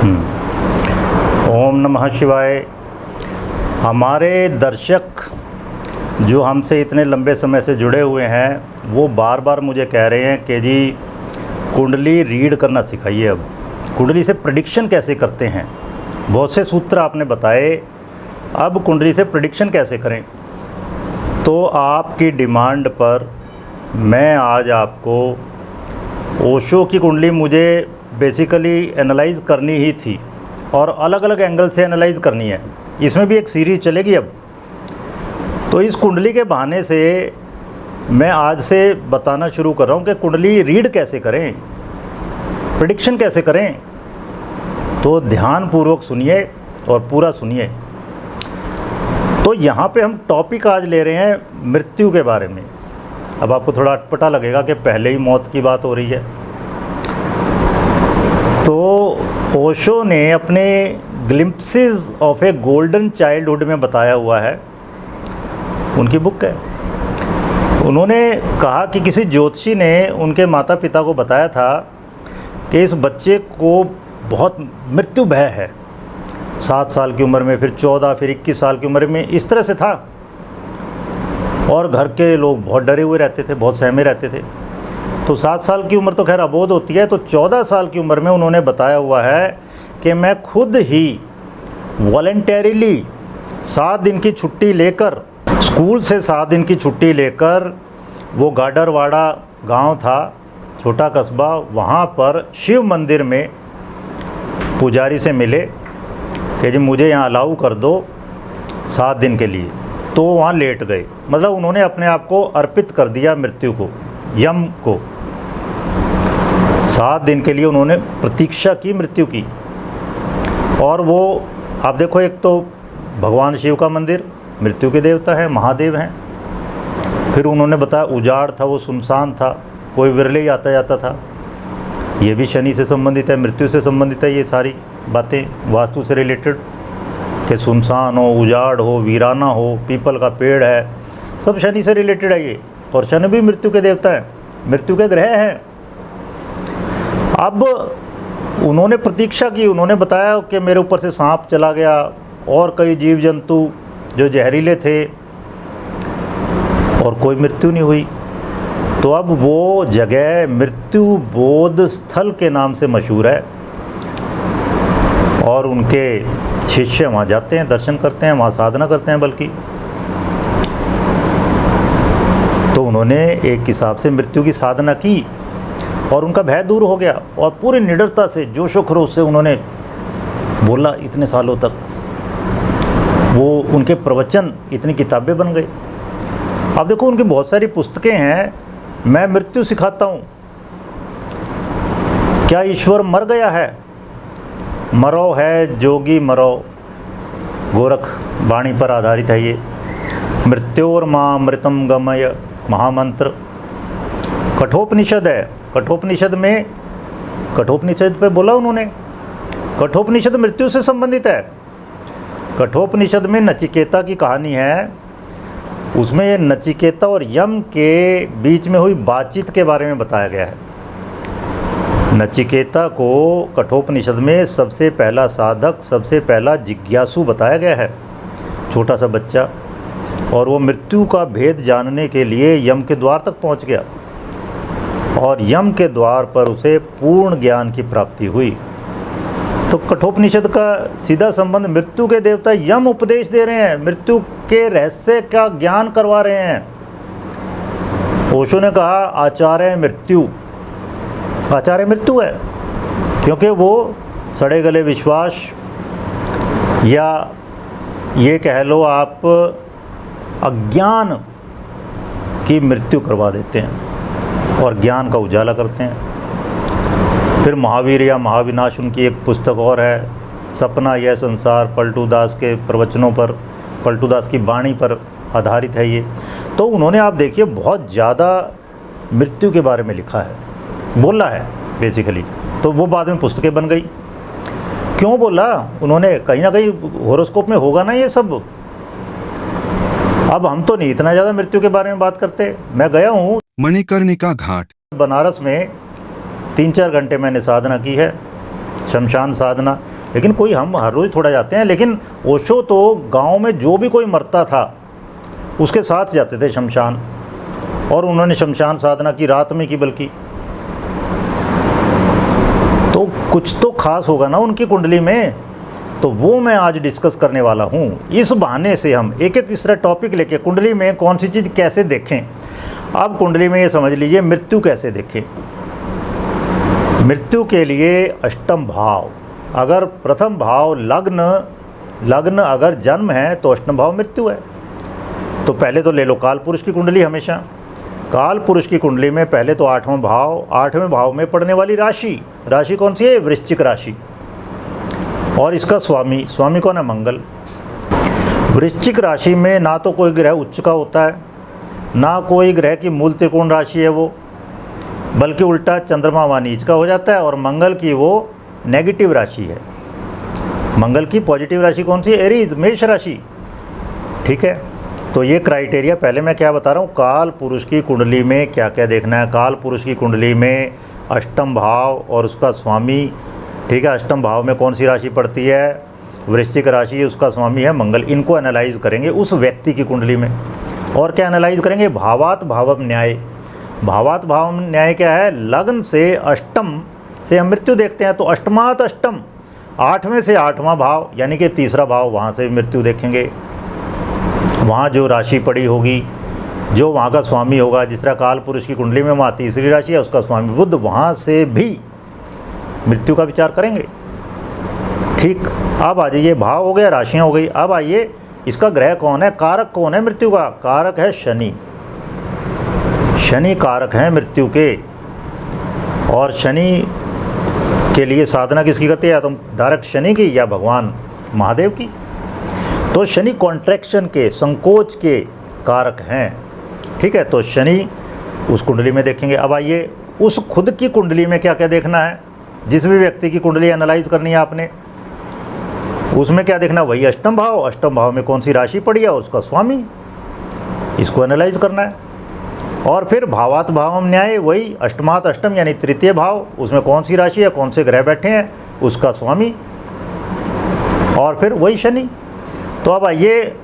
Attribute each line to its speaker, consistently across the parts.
Speaker 1: ओम नमः शिवाय। हमारे दर्शक जो हमसे इतने लंबे समय से जुड़े हुए हैं वो बार बार मुझे कह रहे हैं कि जी कुंडली रीड करना सिखाइए। अब कुंडली से प्रेडिक्शन कैसे करते हैं, बहुत से सूत्र आपने बताए, अब कुंडली से प्रेडिक्शन कैसे करें। तो आपकी डिमांड पर मैं आज आपको ओशो की कुंडली मुझे बेसिकली एनालाइज़ करनी ही थी और अलग अलग एंगल से एनालाइज़ करनी है। इसमें भी एक सीरीज़ चलेगी अब। तो इस कुंडली के बहाने से मैं आज से बताना शुरू कर रहा हूँ कि कुंडली रीड कैसे करें, प्रेडिक्शन कैसे करें। तो ध्यानपूर्वक सुनिए और पूरा सुनिए। तो यहाँ पे हम टॉपिक आज ले रहे हैं मृत्यु के बारे में। अब आपको थोड़ा अटपटा लगेगा कि पहले ही मौत की बात हो रही है। तो ओशो ने अपने glimpses of A golden childhood में बताया हुआ है, उनकी बुक है। उन्होंने कहा कि किसी ज्योतिषी ने उनके माता पिता को बताया था कि इस बच्चे को बहुत मृत्यु भय है। 7 साल की उम्र में, फिर 14, फिर 21 साल की उम्र में, इस तरह से था। और घर के लोग बहुत डरे हुए रहते थे, बहुत सहमे रहते थे। तो 7 साल की उम्र तो खैर अबोध होती है। तो 14 साल की उम्र में उन्होंने बताया हुआ है कि मैं खुद ही वॉलंटरीली 7 दिन की छुट्टी लेकर, स्कूल से 7 दिन की छुट्टी लेकर, वो गाडरवाड़ा गांव था, छोटा कस्बा, वहाँ पर शिव मंदिर में पुजारी से मिले कि जी मुझे यहाँ अलाउ कर दो 7 दिन के लिए। तो वहाँ लेट गए, मतलब उन्होंने अपने आप को अर्पित कर दिया मृत्यु को, यम को। 7 दिन के लिए उन्होंने प्रतीक्षा की मृत्यु की। और वो आप देखो, एक तो भगवान शिव का मंदिर, मृत्यु के देवता है, महादेव हैं। फिर उन्होंने बताया उजाड़ था, वो सुनसान था, कोई विरले ही आता जाता था। ये भी शनि से संबंधित है, मृत्यु से संबंधित है। ये सारी बातें वास्तु से रिलेटेड, कि सुनसान हो, उजाड़ हो, वीराना हो, पीपल का पेड़ है, सब शनि से रिलेटेड है ये। और शनि भी मृत्यु के देवता हैं, मृत्यु के ग्रह हैं। अब उन्होंने प्रतीक्षा की, उन्होंने बताया कि मेरे ऊपर से सांप चला गया और कई जीव जंतु जो जहरीले थे, और कोई मृत्यु नहीं हुई। तो अब वो जगह मृत्यु बोध स्थल के नाम से मशहूर है और उनके शिष्य वहाँ जाते हैं, दर्शन करते हैं, वहाँ साधना करते हैं। बल्कि तो उन्होंने एक हिसाब से मृत्यु की साधना की और उनका भय दूर हो गया और पूरी निडरता से, जोशो खरोश से उन्होंने बोला इतने सालों तक। वो उनके प्रवचन इतनी किताबें बन गई। अब देखो, उनकी बहुत सारी पुस्तकें हैं। मैं मृत्यु सिखाता हूँ, क्या ईश्वर मर गया है, मरो है जोगी मरो, गोरख वाणी पर आधारित है ये। मृत्योर मां मृतम गमय महामंत्र कठोपनिषद है। कठोपनिषद में, कठोपनिषद पे बोला उन्होंने, कठोपनिषद मृत्यु से संबंधित है। कठोपनिषद में नचिकेता की कहानी है। उसमें ये नचिकेता और यम के बीच में हुई बातचीत के बारे में बताया गया है। नचिकेता को कठोपनिषद में सबसे पहला साधक, सबसे पहला जिज्ञासु बताया गया है, छोटा सा बच्चा। और वो मृत्यु का भेद जानने के लिए यम के द्वार तक पहुंच गया और यम के द्वार पर उसे पूर्ण ज्ञान की प्राप्ति हुई। तो कठोपनिषद का सीधा संबंध, मृत्यु के देवता यम उपदेश दे रहे हैं, मृत्यु के रहस्य का ज्ञान करवा रहे हैं। ओशो ने कहा आचार्य मृत्यु, आचार्य मृत्यु है, क्योंकि वो सड़े गले विश्वास, या ये कह लो आप अज्ञान की मृत्यु करवा देते हैं और ज्ञान का उजाला करते हैं। फिर महावीर या महाविनाश उनकी एक पुस्तक और है, सपना यह संसार, पलटू दास के प्रवचनों पर, पलटू दास की वाणी पर आधारित है ये। तो उन्होंने, आप देखिए, बहुत ज़्यादा मृत्यु के बारे में लिखा है, बोला है बेसिकली। तो वो बाद में पुस्तकें बन गई। क्यों बोला उन्होंने? कहीं ना कहीं होरोस्कोप में होगा ना ये सब। अब हम तो नहीं इतना ज़्यादा मृत्यु के बारे में बात करते। मैं गया हूँ
Speaker 2: मणिकर्णिका घाट
Speaker 1: बनारस में, 3-4 घंटे मैंने साधना की है, शमशान साधना। लेकिन कोई हम हर रोज़ थोड़ा जाते हैं। लेकिन ओशो तो गांव में जो भी कोई मरता था उसके साथ जाते थे शमशान, और उन्होंने शमशान साधना की, रात में की बल्कि। तो कुछ तो खास होगा ना उनकी कुंडली में, तो वो मैं आज डिस्कस करने वाला हूँ। इस बहाने से हम एक एक इस तरह टॉपिक लेके कुंडली में कौन सी चीज़ कैसे देखें। अब कुंडली में ये समझ लीजिए मृत्यु कैसे देखें। मृत्यु के लिए अष्टम भाव, अगर प्रथम भाव लग्न अगर जन्म है तो अष्टम भाव मृत्यु है। तो पहले तो ले लो काल पुरुष की कुंडली। हमेशा काल पुरुष की कुंडली में पहले तो 8वां भाव, 8वें भाव में पड़ने वाली राशि कौन सी है? वृश्चिक राशि। और इसका स्वामी कौन है? मंगल। वृश्चिक राशि में ना तो कोई ग्रह उच्च का होता है, ना कोई ग्रह की मूल त्रिकोण राशि है वो, बल्कि उल्टा चंद्रमा वहाँ नीच का हो जाता है। और मंगल की वो नेगेटिव राशि है। मंगल की पॉजिटिव राशि कौन सी है? एरीज, मेष राशि। ठीक है, तो ये क्राइटेरिया। पहले मैं क्या बता रहा हूँ, काल पुरुष की कुंडली में क्या क्या देखना है। काल पुरुष की कुंडली में अष्टम भाव और उसका स्वामी, ठीक है, अष्टम भाव में कौन सी राशि पड़ती है? वृश्चिक राशि, उसका स्वामी है मंगल। इनको एनालाइज करेंगे उस व्यक्ति की कुंडली में। और क्या एनालाइज करेंगे? भावात भावम न्याय। भावात भावम न्याय क्या है? लग्न से अष्टम से हम मृत्यु देखते हैं, तो अष्टमात अष्टम, 8वें से 8वां भाव यानी कि तीसरा भाव, वहाँ से मृत्यु देखेंगे। वहाँ जो राशि पड़ी होगी, जो वहाँ का स्वामी होगा, जिस तरह काल पुरुष की कुंडली में वहाँ तीसरी राशि है, उसका स्वामी बुध, वहाँ से भी मृत्यु का विचार करेंगे। ठीक, अब आ जाइए, भाव हो गया, राशियाँ हो गई। अब आइए, इसका ग्रह कौन है? कारक कौन है मृत्यु का? कारक है शनि। शनि कारक हैं मृत्यु के। और शनि के लिए साधना किसकी करते हैं? या तो डायरेक्ट शनि की या भगवान महादेव की। तो शनि कॉन्ट्रैक्शन के, संकोच के कारक हैं। ठीक है, तो शनि उस कुंडली में देखेंगे। अब आइए, उस खुद की कुंडली में क्या क्या देखना है। जिस भी व्यक्ति की कुंडली एनालाइज करनी है आपने, उसमें क्या देखना? वही अष्टम भाव, अष्टम भाव में कौन सी राशि पड़ी है और उसका स्वामी, इसको एनालाइज करना है। और फिर भावात भावम न्याय, वही अष्टमात अष्टम यानी तृतीय भाव, उसमें कौन सी राशि है, कौन से ग्रह बैठे हैं, उसका स्वामी, और फिर वही शनि। तो अब आइए,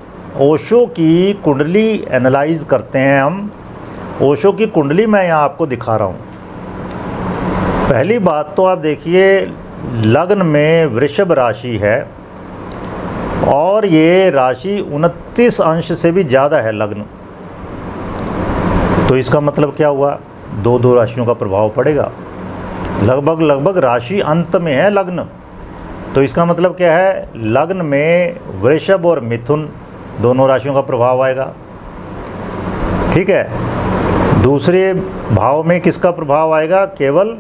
Speaker 1: ओशो की कुंडली एनालाइज करते हैं हम। ओशो की कुंडली मैं यहाँ आपको दिखा रहा हूँ। पहली बात तो आप देखिए, लग्न में वृषभ राशि है और ये राशि 29 अंश से भी ज़्यादा है लग्न। तो इसका मतलब क्या हुआ? दो राशियों का प्रभाव पड़ेगा। लगभग राशि अंत में है लग्न, तो इसका मतलब क्या है? लग्न में वृषभ और मिथुन दोनों राशियों का प्रभाव आएगा। ठीक है, दूसरे भाव में किसका प्रभाव आएगा? केवल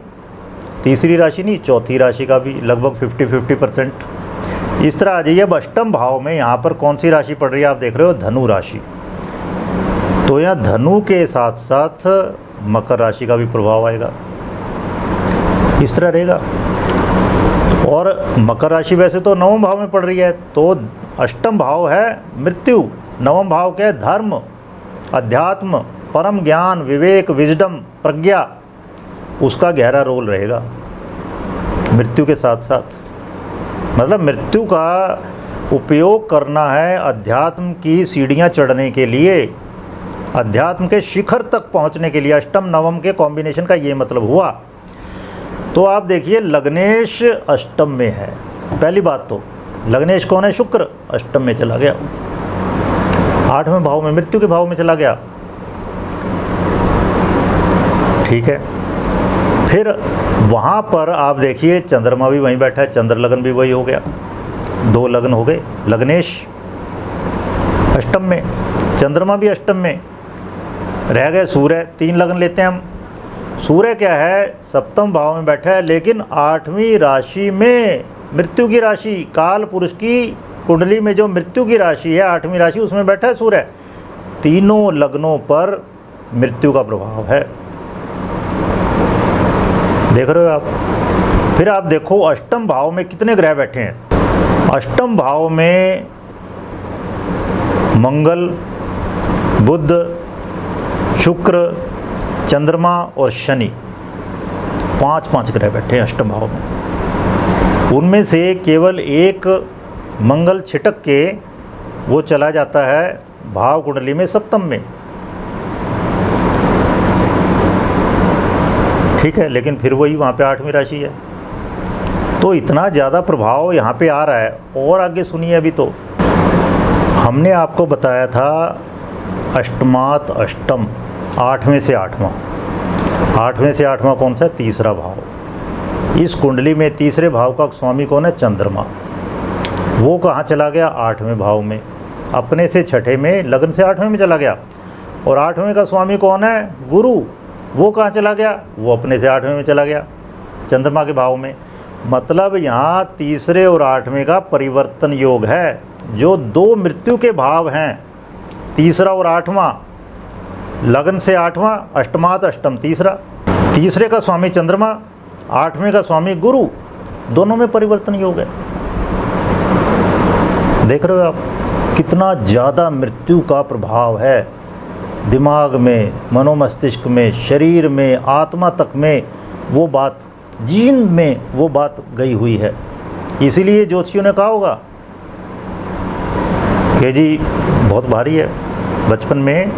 Speaker 1: तीसरी राशि नहीं, चौथी राशि का भी लगभग 50-50%। इस तरह आ जाइए। अब अष्टम भाव में यहाँ पर कौन सी राशि पड़ रही है? आप देख रहे हो धनु राशि। तो यहाँ धनु के साथ साथ मकर राशि का भी प्रभाव आएगा। इस तरह रहेगा। और मकर राशि वैसे तो 9वें भाव में पड़ रही है, तो अष्टम भाव है मृत्यु, 9वां भाव क्या है? धर्म, अध्यात्म, परम ज्ञान, विवेक, विजडम, प्रज्ञा, उसका गहरा रोल रहेगा मृत्यु के साथ साथ। मतलब मृत्यु का उपयोग करना है अध्यात्म की सीढ़ियाँ चढ़ने के लिए, अध्यात्म के शिखर तक पहुँचने के लिए। अष्टम नवम के कॉम्बिनेशन का ये मतलब हुआ। तो आप देखिए, लग्नेश अष्टम में है। पहली बात तो लग्नेश कौन है? शुक्र, अष्टम में चला गया, 8वें भाव में, मृत्यु के भाव में चला गया। ठीक है, फिर वहाँ पर आप देखिए चंद्रमा भी वहीं बैठा है, चंद्र लगन भी वही हो गया, 2 लग्न हो गए। लग्नेश अष्टम में, चंद्रमा भी अष्टम में, रह गए सूर्य, 3 लग्न लेते हैं हम। सूर्य क्या है? 7वें भाव में बैठा है, लेकिन 8वीं राशि में, मृत्यु की राशि, काल पुरुष की कुंडली में जो मृत्यु की राशि है, 8वीं राशि, उसमें बैठा है सूर्य। तीनों लग्नों पर मृत्यु का प्रभाव है, देख रहे हो आप। फिर आप देखो अष्टम भाव में कितने ग्रह बैठे हैं। अष्टम भाव में मंगल, बुध, शुक्र, चंद्रमा और शनि, 5 ग्रह बैठे हैं अष्टम भाव में। उनमें से केवल एक मंगल छिटक के वो चला जाता है भाव कुंडली में सप्तम में, ठीक है, लेकिन फिर वही वहाँ पे 8वीं राशि है। तो इतना ज़्यादा प्रभाव यहाँ पे आ रहा है। और आगे सुनिए, अभी तो हमने आपको बताया था अष्टमात अष्टम, 8वें से 8वां, 8वें से 8वां कौन सा है? तीसरा भाव। इस कुंडली में तीसरे भाव का स्वामी कौन है? चंद्रमा। वो कहाँ चला गया? 8वें भाव में, अपने से छठे में, लग्न से 8वें में चला गया। और 8वें का स्वामी कौन है? गुरु। वो कहाँ चला गया? वो अपने से 8वें में चला गया, चंद्रमा के भाव में। मतलब यहाँ तीसरे और 8वें का परिवर्तन योग है। जो दो मृत्यु के भाव हैं, तीसरा और 8वां, लग्न से 8वां, अष्टमात अष्टम तीसरा, तीसरे का स्वामी चंद्रमा, 8वें का स्वामी गुरु, दोनों में परिवर्तन योग है। देख रहे हो आप कितना ज़्यादा मृत्यु का प्रभाव है दिमाग में, मनोमस्तिष्क में, शरीर में, आत्मा तक में। वो बात जीन में वो बात गई हुई है। इसीलिए ज्योतिषियों ने कहा होगा कि जी बहुत भारी है, बचपन में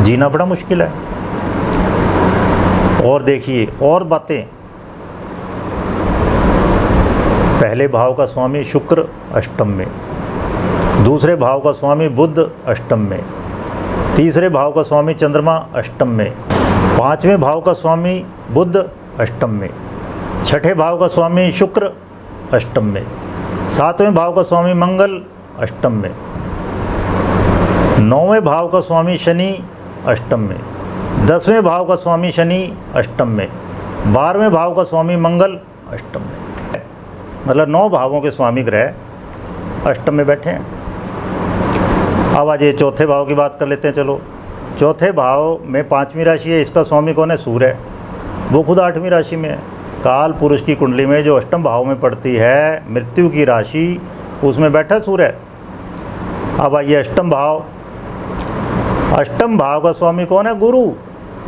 Speaker 1: जीना बड़ा मुश्किल है। और देखिए और बातें, पहले भाव का स्वामी शुक्र अष्टम में, दूसरे भाव का स्वामी बुध अष्टम में, तीसरे भाव का स्वामी चंद्रमा अष्टम में, 5वें भाव का स्वामी बुध अष्टम में, छठे भाव का स्वामी शुक्र अष्टम में, 7वें भाव का स्वामी मंगल अष्टम में, 9वें भाव का स्वामी शनि अष्टम में, 10वें भाव का स्वामी शनि अष्टम में, 12वें भाव का स्वामी मंगल अष्टम में। मतलब 9 भावों के स्वामी ग्रह अष्टम में बैठे हैं। अब आज ये चौथे भाव की बात कर लेते हैं। चलो, चौथे भाव में 5वीं राशि है, इसका स्वामी कौन है? सूर्य है। वो खुद 8वीं राशि में है। काल पुरुष की कुंडली में जो अष्टम भाव में पड़ती है मृत्यु की राशि, उसमें बैठा सूर्य। अब आइए अष्टम भाव, अष्टम भाव का स्वामी कौन है? गुरु।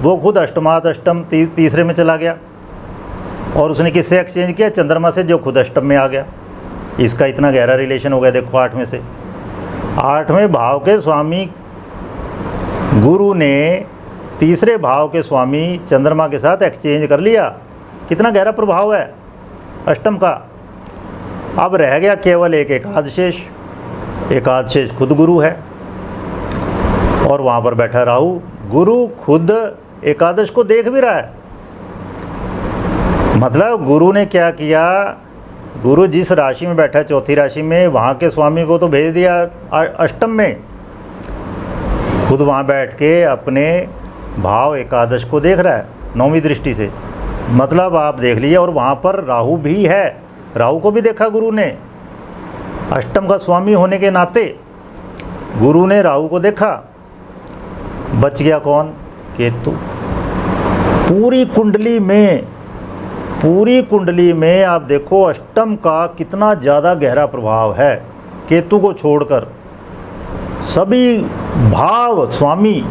Speaker 1: वो खुद अष्टमात अष्टम तीसरे में चला गया। और उसने किससे एक्सचेंज किया? चंद्रमा से, जो खुद अष्टम में आ गया। इसका इतना गहरा रिलेशन हो गया, देखो 8वें से। 8वें भाव के स्वामी गुरु ने तीसरे भाव के स्वामी चंद्रमा के साथ एक्सचेंज कर लिया। कितना गहरा प्रभाव है अष्टम का। अब रह गया केवल एक एकादशेष। एकादशेष खुद गुरु है और वहाँ पर बैठा राहु। गुरु खुद एकादश को देख भी रहा है। मतलब गुरु ने क्या किया? गुरु जिस राशि में बैठा है, चौथी राशि में, वहाँ के स्वामी को तो भेज दिया अष्टम में। खुद वहाँ बैठ के अपने भाव एकादश को देख रहा है 9वीं दृष्टि से। मतलब आप देख लीजिए। और वहाँ पर राहु भी है, राहु को भी देखा गुरु ने। अष्टम का स्वामी होने के नाते गुरु ने राहु को देखा। बच गया कौन? केतु। पूरी कुंडली में आप देखो अष्टम का कितना ज़्यादा गहरा प्रभाव है। केतु को छोड़कर सभी भाव स्वामी,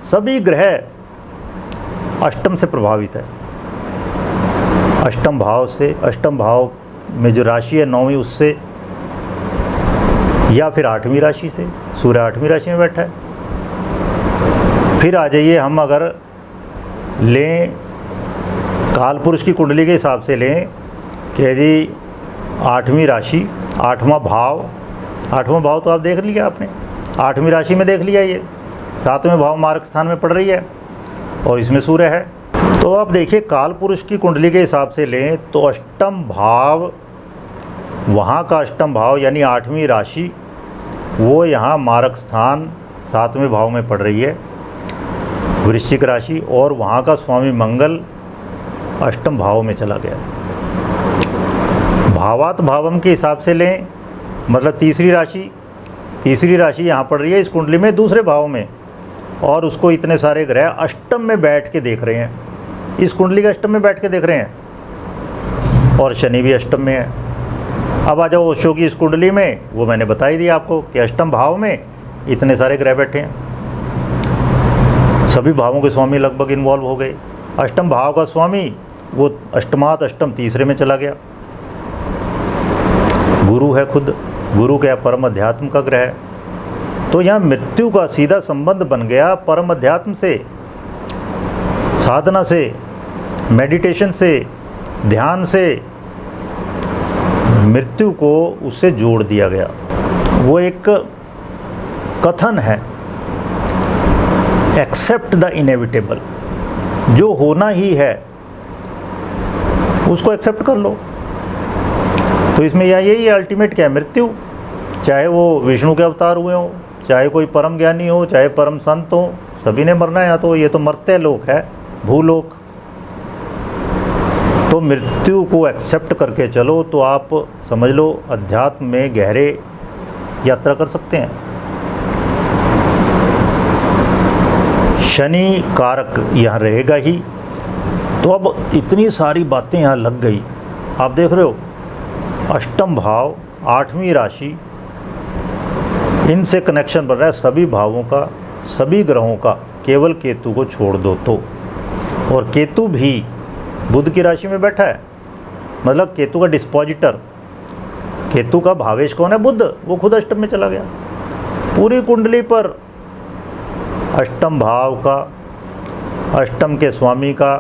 Speaker 1: सभी ग्रह अष्टम से प्रभावित है। अष्टम भाव से, अष्टम भाव में जो राशि है 9वीं, उससे, या फिर 8वीं राशि से। सूर्य 8वीं राशि में बैठा है। फिर आ जाइए, हम अगर लें काल पुरुष की कुंडली के हिसाब से लें कि जी 8वीं राशि, 8वां भाव, 8वां भाव तो आप देख लिया आपने, 8वीं राशि में देख लिया। ये 7वें भाव मार्ग स्थान में पड़ रही है और इसमें सूर्य है। तो आप देखिए काल पुरुष की कुंडली के हिसाब से लें तो अष्टम भाव, वहाँ का अष्टम भाव यानी 8वीं राशि, वो यहाँ मार्ग स्थान 7वें भाव में पड़ रही है, वृश्चिक राशि। और वहाँ का स्वामी मंगल अष्टम भाव में चला गया। भावात भावम के हिसाब से लें, मतलब तीसरी राशि यहाँ पड़ रही है इस कुंडली में दूसरे भाव में, और उसको इतने सारे ग्रह अष्टम में बैठ के देख रहे हैं। इस कुंडली के अष्टम में बैठ के देख रहे हैं। और शनि भी अष्टम में है। अब आ जाओ ओशो की इस कुंडली में, वो मैंने बता ही दिया आपको कि अष्टम भाव में इतने सारे ग्रह बैठे हैं। सभी भावों के स्वामी लगभग इन्वॉल्व हो गए। अष्टम भाव का स्वामी वो अष्टमात अष्टम तीसरे में चला गया। गुरु है खुद, गुरु क्या परम अध्यात्म का ग्रह है। तो यहाँ मृत्यु का सीधा संबंध बन गया परम अध्यात्म से, साधना से, मेडिटेशन से, ध्यान से। मृत्यु को उससे जोड़ दिया गया। वो एक कथन है, एक्सेप्ट द इनएविटेबल, जो होना ही है उसको एक्सेप्ट कर लो। तो इसमें यही है अल्टीमेट क्या है, मृत्यु। चाहे वो विष्णु के अवतार हुए हों, चाहे कोई परम ज्ञानी हो, चाहे परम संत हो, सभी ने मरना है। तो ये तो मर्त्य लोक है, भूलोक। तो मृत्यु को एक्सेप्ट करके चलो तो आप समझ लो अध्यात्म में गहरे यात्रा कर सकते हैं। शनि कारक यहाँ रहेगा ही। तो अब इतनी सारी बातें यहाँ लग गई। आप देख रहे हो अष्टम भाव, 8वीं राशि, इनसे कनेक्शन बन रहा है सभी भावों का, सभी ग्रहों का। केवल केतु को छोड़ दो तो, और केतु भी बुध की राशि में बैठा है। मतलब केतु का डिस्पोजिटर, केतु का भावेश कौन है, बुध। वो खुद अष्टम में चला गया। पूरी कुंडली पर अष्टम भाव का, अष्टम के स्वामी का,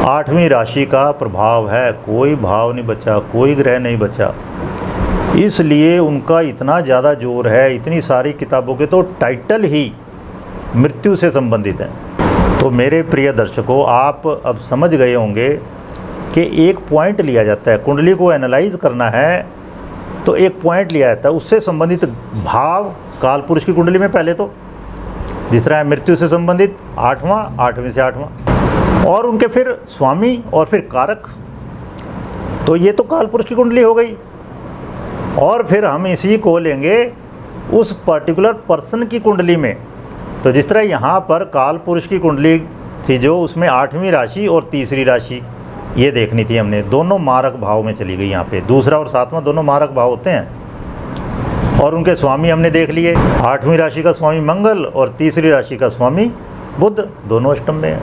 Speaker 1: 8वीं राशि का प्रभाव है। कोई भाव नहीं बचा, कोई ग्रह नहीं बचा। इसलिए उनका इतना ज़्यादा जोर है। इतनी सारी किताबों के तो टाइटल ही मृत्यु से संबंधित हैं। तो मेरे प्रिय दर्शकों, आप अब समझ गए होंगे कि एक पॉइंट लिया जाता है, कुंडली को एनालाइज करना है तो एक पॉइंट लिया जाता है, उससे संबंधित भाव काल पुरुष की कुंडली में पहले तो, दूसरा है मृत्यु से संबंधित 8वां, 8वीं से 8वां, और उनके फिर स्वामी और फिर कारक। तो ये तो काल पुरुष की कुंडली हो गई। और फिर हम इसी को लेंगे उस पर्टिकुलर पर्सन की कुंडली में। तो जिस तरह यहाँ पर काल पुरुष की कुंडली थी जो, उसमें 8वीं राशि और तीसरी राशि ये देखनी थी हमने, दोनों मारक भाव में चली गई। यहाँ पे दूसरा और 7वां दोनों मारक भाव होते हैं। और उनके स्वामी हमने देख लिए, 8वीं राशि का स्वामी मंगल और तीसरी राशि का स्वामी बुध, दोनों अष्टम में है।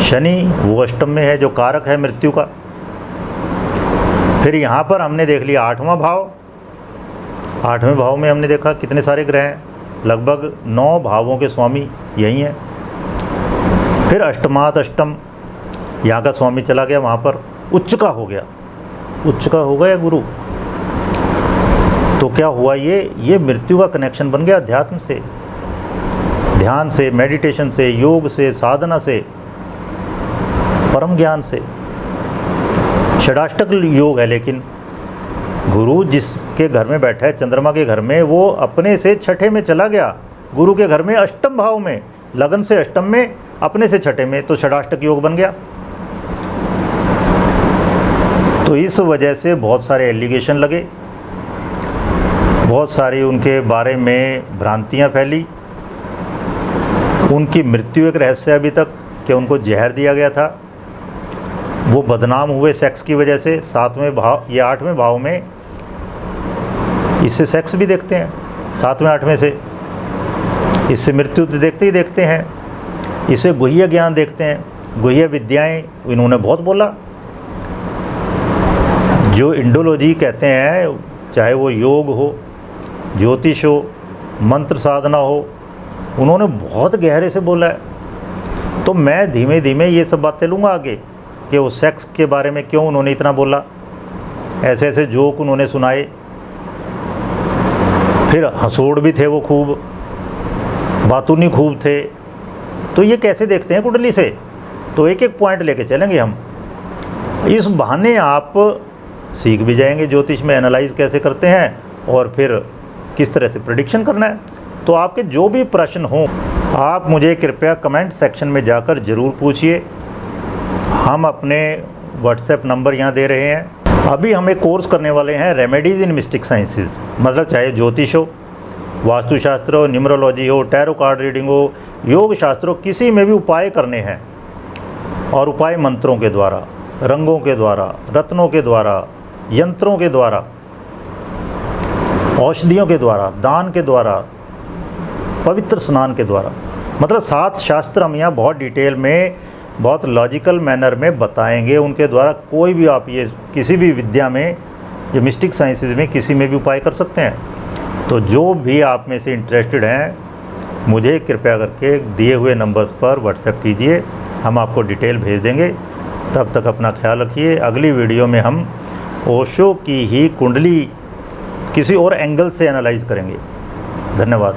Speaker 1: शनि वो अष्टम में है जो कारक है मृत्यु का। फिर यहाँ पर हमने देख लिया 8वां भाव। 8वें भाव में हमने देखा कितने सारे ग्रह हैं, लगभग 9 भावों के स्वामी यही हैं। फिर अष्टमात अष्टम, यहाँ का स्वामी चला गया वहाँ पर, उच्च का हो गया, उच्च का हो गया गुरु। तो क्या हुआ, ये मृत्यु का कनेक्शन बन गया अध्यात्म से, ध्यान से, मेडिटेशन से, योग से, साधना से, परम ज्ञान से। षडाष्टक योग है, लेकिन गुरु जिसके घर में बैठा है, चंद्रमा के घर में, वो अपने से छठे में चला गया। गुरु के घर में अष्टम भाव में, लगन से अष्टम में, अपने से छठे में, तो षडाष्टक योग बन गया। तो इस वजह से बहुत सारे एलिगेशन लगे, बहुत सारी उनके बारे में भ्रांतियां फैली। उनकी मृत्यु एक रहस्य अभी तक, कि उनको जहर दिया गया था। वो बदनाम हुए सेक्स की वजह से। 7वें भाव, ये 8वें भाव में इससे सेक्स भी देखते हैं, 7वें 8वें से। इससे मृत्यु तो देखते ही देखते हैं, इससे गुह्य ज्ञान देखते हैं, गुह्य विद्याएं इन्होंने बहुत बोला। जो इंडोलॉजी कहते हैं, चाहे वो योग हो, ज्योतिष हो, मंत्र साधना हो, उन्होंने बहुत गहरे से बोला है। तो मैं धीमे धीमे ये सब बातें लूँगा आगे, कि वो सेक्स के बारे में क्यों उन्होंने इतना बोला, ऐसे ऐसे जोक उन्होंने सुनाए। फिर हंसोड़ भी थे वो खूब, बातूनी खूब थे। तो ये कैसे देखते हैं कुंडली से, तो एक एक पॉइंट लेके चलेंगे हम। इस बहाने आप सीख भी जाएंगे ज्योतिष में एनालाइज कैसे करते हैं, और फिर किस तरह से प्रेडिक्शन करना है। तो आपके जो भी प्रश्न हों, आप मुझे कृपया कमेंट सेक्शन में जाकर ज़रूर पूछिए। हम अपने व्हाट्सएप नंबर यहाँ दे रहे हैं। अभी हम एक कोर्स करने वाले हैं, रेमेडीज़ इन मिस्टिक साइंसेस। मतलब चाहे ज्योतिष हो, वास्तुशास्त्र हो, न्यूमरोलॉजी हो, टैरो कार्ड रीडिंग हो, योग शास्त्र हो, किसी में भी उपाय करने हैं। और उपाय मंत्रों के द्वारा, रंगों के द्वारा, रत्नों के द्वारा, यंत्रों के द्वारा, औषधियों के द्वारा, दान के द्वारा, पवित्र स्नान के द्वारा। मतलब 7 शास्त्र हम यहाँ बहुत डिटेल में, बहुत लॉजिकल मैनर में बताएंगे। उनके द्वारा कोई भी आप ये किसी भी विद्या में, ये मिस्टिक साइंसेज में किसी में भी उपाय कर सकते हैं। तो जो भी आप में से इंटरेस्टेड हैं, मुझे कृपया करके दिए हुए नंबर्स पर व्हाट्सएप कीजिए, हम आपको डिटेल भेज देंगे। तब तक अपना ख्याल रखिए। अगली वीडियो में हम ओशो की ही कुंडली किसी और एंगल से एनालाइज करेंगे। धन्यवाद।